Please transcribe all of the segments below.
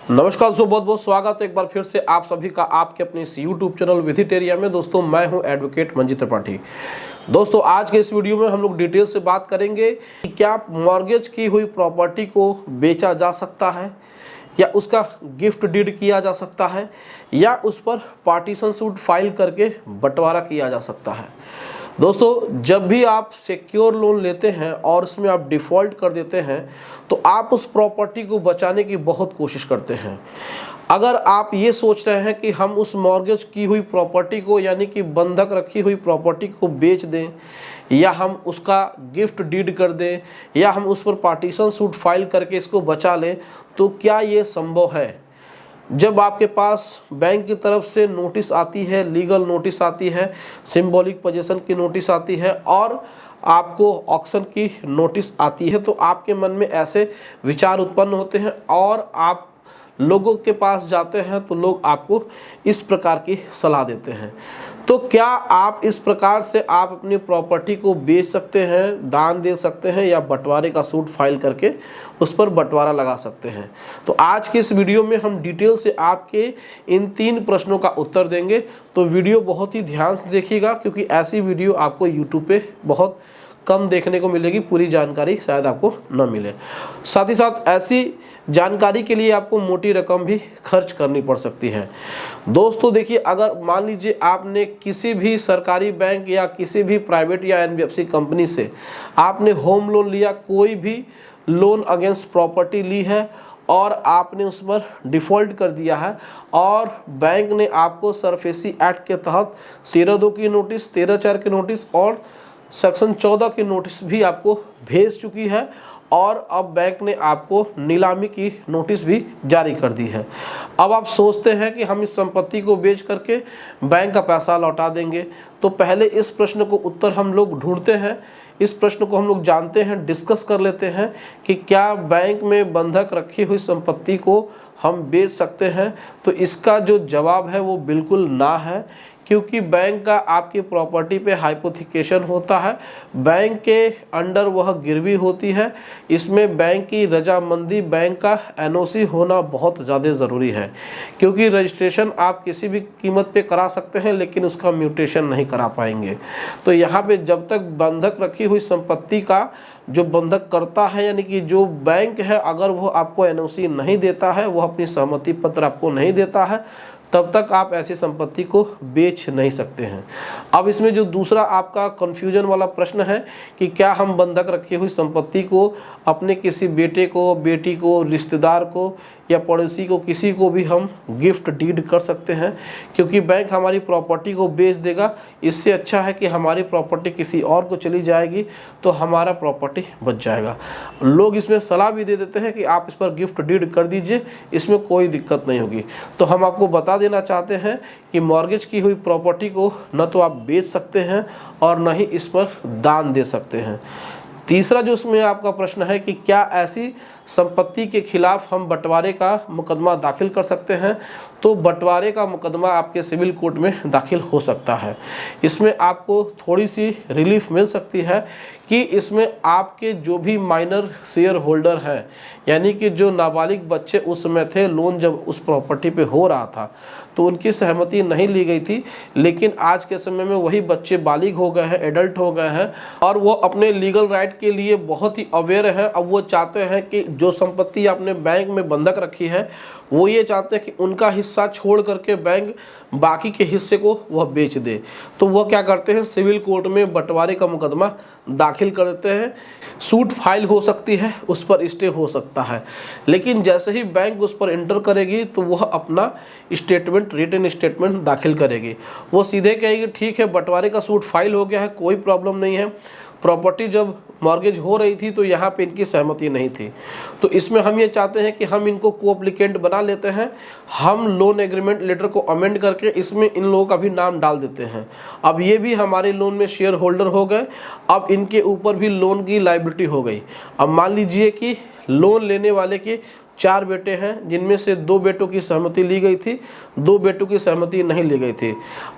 नमस्कार दोस्तों, बहुत बहुत स्वागत है एक बार फिर से आप सभी का आपके अपने इस यूट्यूब चैनल विथिटेरिया में। दोस्तों मैं हूं एडवोकेट मंजीत त्रिपाठी। दोस्तों आज के इस वीडियो में हम लोग डिटेल से बात करेंगे कि क्या मॉर्गेज की हुई प्रॉपर्टी को बेचा जा सकता है या उसका गिफ्ट डीड किया जा सकता है या उस पर पार्टीशन सूट फाइल करके बंटवारा किया जा सकता है। दोस्तों जब भी आप सिक्योर लोन लेते हैं और उसमें आप डिफ़ॉल्ट कर देते हैं तो आप उस प्रॉपर्टी को बचाने की बहुत कोशिश करते हैं। अगर आप ये सोच रहे हैं कि हम उस मॉर्गेज की हुई प्रॉपर्टी को यानी कि बंधक रखी हुई प्रॉपर्टी को बेच दें या हम उसका गिफ्ट डीड कर दें या हम उस पर पार्टीशन सूट फाइल करके इसको बचा लें, तो क्या ये संभव है? जब आपके पास बैंक की तरफ से नोटिस आती है, लीगल नोटिस आती है, सिंबॉलिक पोजीशन की नोटिस आती है और आपको ऑक्शन की नोटिस आती है, तो आपके मन में ऐसे विचार उत्पन्न होते हैं और आप लोगों के पास जाते हैं तो लोग आपको इस प्रकार की सलाह देते हैं। तो क्या आप इस प्रकार से आप अपनी प्रॉपर्टी को बेच सकते हैं, दान दे सकते हैं या बंटवारे का सूट फाइल करके उस पर बंटवारा लगा सकते हैं? तो आज के इस वीडियो में हम डिटेल से आपके इन 3 प्रश्नों का उत्तर देंगे। तो वीडियो बहुत ही ध्यान से देखिएगा क्योंकि ऐसी वीडियो आपको यूट्यूब पे बहुत कम देखने को मिलेगी, पूरी जानकारी शायद आपको न मिले। साथ ही साथ ऐसी जानकारी के लिए आपको मोटी रकम भी खर्च करनी पड़ सकती है। दोस्तों देखिए, अगर मान लीजिए आपने किसी भी सरकारी बैंक या किसी भी प्राइवेट या एनबीएफसी कंपनी से आपने होम लोन लिया, कोई भी लोन अगेंस्ट प्रॉपर्टी ली है और आपने उस पर डिफ़ॉल्ट कर दिया है और बैंक ने आपको सरफेसी एक्ट के तहत 13(2) की नोटिस, 13(4) की नोटिस और सेक्शन 14 की नोटिस भी आपको भेज चुकी है और अब बैंक ने आपको नीलामी की नोटिस भी जारी कर दी है। अब आप सोचते हैं कि हम इस संपत्ति को बेच करके बैंक का पैसा लौटा देंगे। तो पहले इस प्रश्न को उत्तर हम लोग ढूंढते हैं, इस प्रश्न को हम लोग जानते हैं, डिस्कस कर लेते हैं कि क्या बैंक में बंधक रखी हुई संपत्ति को हम बेच सकते हैं। तो इसका जो जवाब है वो बिल्कुल ना है, क्योंकि बैंक का आपकी प्रॉपर्टी पे हाइपोथिकेशन होता है, बैंक के अंडर वह गिरवी होती है। इसमें बैंक की रजामंदी, बैंक का एनओसी होना बहुत ज़्यादा ज़रूरी है, क्योंकि रजिस्ट्रेशन आप किसी भी कीमत पे करा सकते हैं लेकिन उसका म्यूटेशन नहीं करा पाएंगे। तो यहाँ पे जब तक बंधक रखी हुई संपत्ति का जो बंधक करता है यानी कि जो बैंक है, अगर वो आपको एनओसी नहीं देता है, वो अपनी सहमति पत्र आपको नहीं देता है, तब तक आप ऐसी संपत्ति को बेच नहीं सकते हैं। अब इसमें जो दूसरा आपका कन्फ्यूजन वाला प्रश्न है कि क्या हम बंधक रखी हुई संपत्ति को अपने किसी बेटे को, बेटी को, रिश्तेदार को या पड़ोसी को, किसी को भी हम गिफ्ट डीड कर सकते हैं, क्योंकि बैंक हमारी प्रॉपर्टी को बेच देगा। इससे अच्छा है कि हमारी प्रॉपर्टी किसी और को चली जाएगी तो हमारा प्रॉपर्टी बच जाएगा। लोग इसमें सलाह भी दे देते हैं कि आप इस पर गिफ्ट डीड कर दीजिए, इसमें कोई दिक्कत नहीं होगी। तो हम आपको बता देना चाहते हैं कि मॉर्गेज की हुई प्रॉपर्टी को न तो आप बेच सकते हैं और न ही इस पर दान दे सकते हैं। तीसरा जो उसमें आपका प्रश्न है कि क्या ऐसी संपत्ति के खिलाफ हम बंटवारे का मुकदमा दाखिल कर सकते हैं, तो बंटवारे का मुकदमा आपके सिविल कोर्ट में दाखिल हो सकता है। इसमें आपको थोड़ी सी रिलीफ मिल सकती है कि इसमें आपके जो भी माइनर शेयर होल्डर हैं, यानी कि जो नाबालिग बच्चे उस समय थे, लोन जब उस प्रॉपर्टी पे हो रहा था तो उनकी सहमति नहीं ली गई थी, लेकिन आज के समय में वही बच्चे बालिग हो गए हैं, एडल्ट हो गए हैं और वो अपने लीगल राइट के लिए बहुत ही अवेयर हैं। अब वो चाहते हैं कि जो संपत्ति आपने बैंक में बंधक रखी है, वो ये चाहते हैं कि उनका हिस्सा छोड़ करके बैंक बाकी के हिस्से को वह बेच दे। तो वह क्या करते हैं, सिविल कोर्ट में बंटवारे का मुकदमा दाखिल कर देते हैं। सूट फाइल हो सकती है, उस पर स्टे हो सकता है, लेकिन जैसे ही बैंक उस पर एंटर करेगी तो वह अपना स्टेटमेंट, रिटन स्टेटमेंट दाखिल करेगी। वो सीधे कहेगी ठीक है, बंटवारे का सूट फाइल हो गया है, कोई प्रॉब्लम नहीं है। प्रॉपर्टी जब मॉर्गेज हो रही थी तो यहाँ पे इनकी सहमति नहीं थी, तो इसमें हम ये चाहते हैं कि हम इनको को-एप्लीकेंट बना लेते हैं। हम लोन एग्रीमेंट लेटर को अमेंड करके इसमें इन लोगों का भी नाम डाल देते हैं। अब ये भी हमारे लोन में शेयर होल्डर हो गए, अब इनके ऊपर भी लोन की लायबिलिटी हो गई। अब मान लीजिए कि लोन लेने वाले के 4 बेटे हैं, जिनमें से 2 बेटों की सहमति ली गई थी, 2 बेटों की सहमति नहीं ली गई थी।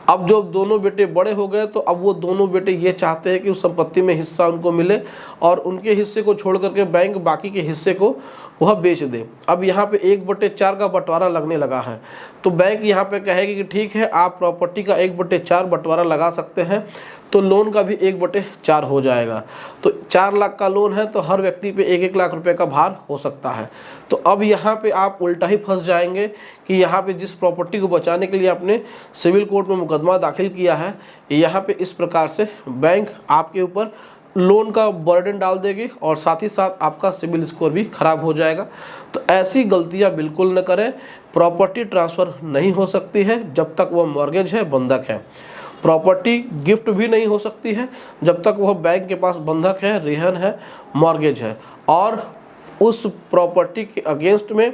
अब जब दोनों बेटे बड़े हो गए तो अब वो दोनों बेटे ये चाहते हैं कि उस संपत्ति में हिस्सा उनको मिले और उनके हिस्से को छोड़ करके बैंक बाकी के हिस्से को वह बेच दे। अब यहाँ पे 1/4 का बंटवारा लगने लगा है, तो बैंक यहाँ पे कहेगी कि ठीक है, आप प्रॉपर्टी का 1/4 बंटवारा लगा सकते हैं, तो लोन का भी 1/4 हो जाएगा। तो 4 लाख का लोन है तो हर व्यक्ति पे 1-1 लाख रुपए का भार हो सकता है। तो अब यहाँ पे आप उल्टा ही फंस जाएंगे कि यहाँ पे जिस प्रॉपर्टी को बचाने के लिए आपने सिविल कोर्ट में मुकदमा दाखिल किया है, यहाँ पे इस प्रकार से बैंक आपके ऊपर लोन का बर्डन डाल देगी और साथ ही साथ आपका सिविल स्कोर भी खराब हो जाएगा। तो ऐसी गलतियां बिल्कुल न करें। प्रॉपर्टी ट्रांसफ़र नहीं हो सकती है जब तक वह मॉर्गेज है, बंधक है। प्रॉपर्टी गिफ्ट भी नहीं हो सकती है जब तक वह बैंक के पास बंधक है, रेहन है, मॉर्गेज है और उस प्रॉपर्टी के अगेंस्ट में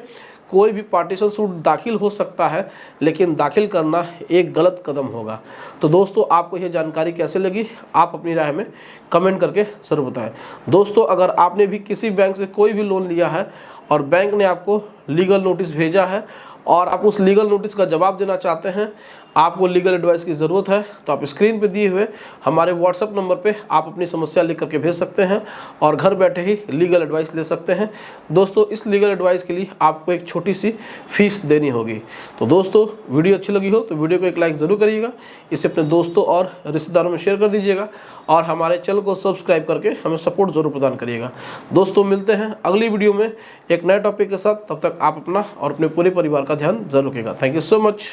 कोई भी पार्टीशन सूट दाखिल हो सकता है, लेकिन दाखिल करना एक गलत कदम होगा। तो दोस्तों, आपको यह जानकारी कैसे लगी, आप अपनी राय में कमेंट करके ज़रूर बताएं। दोस्तों, अगर आपने भी किसी बैंक से कोई भी लोन लिया है और बैंक ने आपको लीगल नोटिस भेजा है और आप उस लीगल नोटिस का जवाब देना चाहते हैं, आपको लीगल एडवाइस की ज़रूरत है, तो आप स्क्रीन पे दिए हुए हमारे व्हाट्सएप नंबर पे आप अपनी समस्या लिख करके भेज सकते हैं और घर बैठे ही लीगल एडवाइस ले सकते हैं। दोस्तों, इस लीगल एडवाइस के लिए आपको एक छोटी सी फीस देनी होगी। तो दोस्तों, वीडियो अच्छी लगी हो तो वीडियो को एक लाइक ज़रूर करिएगा, इसे अपने दोस्तों और रिश्तेदारों में शेयर कर दीजिएगा और हमारे चैनल को सब्सक्राइब करके हमें सपोर्ट ज़रूर प्रदान करिएगा। दोस्तों, मिलते हैं अगली वीडियो में एक नए टॉपिक के साथ। तब तक आप अपना और अपने पूरे परिवार का ध्यान जरूर रखिएगा। Thank you so much.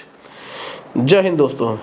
जय हिंद दोस्तों।